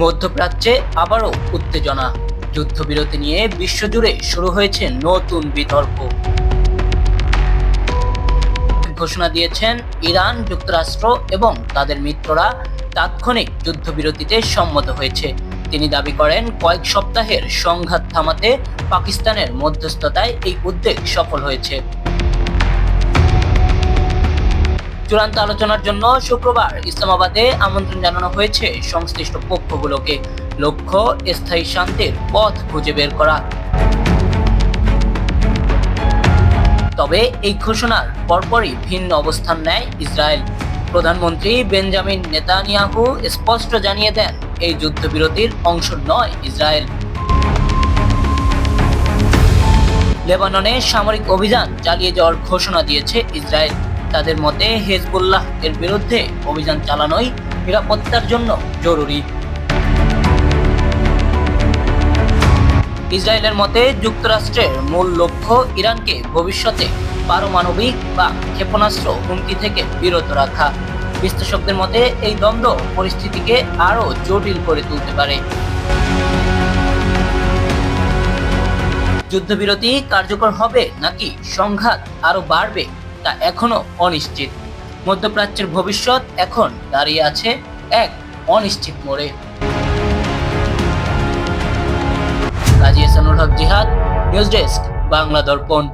মধ্যপ্রাচ্যে আবারও উত্তেজনা, যুদ্ধবিরতি নিয়ে বিশ্বজুড়ে শুরু হয়েছে নতুন বিতর্ক। ঘোষণা দিয়েছেন ইরান, যুক্তরাষ্ট্র এবং তাদের মিত্ররা তাৎক্ষণিক যুদ্ধবিরতিতে সম্মত হয়েছে। তিনি দাবি করেন, কয়েক সপ্তাহের সংঘাত থামাতে পাকিস্তানের মধ্যস্থতায় এই উদ্যোগ সফল হয়েছে। চূড়ান্ত আলোচনার জন্য শুক্রবার ইসলামাবাদে আমন্ত্রণ জানানো হয়েছে সংশ্লিষ্ট পক্ষগুলোকে। লক্ষ্য স্থায়ী শান্তির পথ খুঁজে বের করা। তবে এই ঘোষণার পরপরই ভিন্ন অবস্থান নেয় ইসরায়েল। প্রধানমন্ত্রী বেঞ্জামিন নেতানিয়াহু স্পষ্ট জানিয়ে দেন, এই যুদ্ধবিরতির অংশ নয় ইসরায়েল। লেবাননে সামরিক অভিযান চালিয়ে যাওয়ার ঘোষণা দিয়েছে ইসরায়েল। তাদের মতে হিজবুল্লাহ এর বিরুদ্ধে অভিযান চালানোই নিরাপত্তার জন্য জরুরি। ইসরায়েলের মতে যুক্তরাষ্ট্রের মূল লক্ষ্য ইরানকে ভবিষ্যতে পারমাণবিক বা ক্ষেপণাস্ত্র হুমকি থেকে বিরত রাখা। বিশ্লেষকদের মতে এই দ্বন্দ্ব পরিস্থিতিকে আরো জটিল করে তুলতে পারে। যুদ্ধবিরতি কার্যকর হবে নাকি সংঘাত আরো বাড়বে তা এখনো অনিশ্চিত। মধ্যপ্রাচ্যের ভবিষ্যৎ এখন দাঁড়িয়ে আছে এক অনিশ্চিত মোড়ে। কাজী এহসানুল হক জিহাদ, নিউজ ডেস্ক, বাংলা দর্পণ।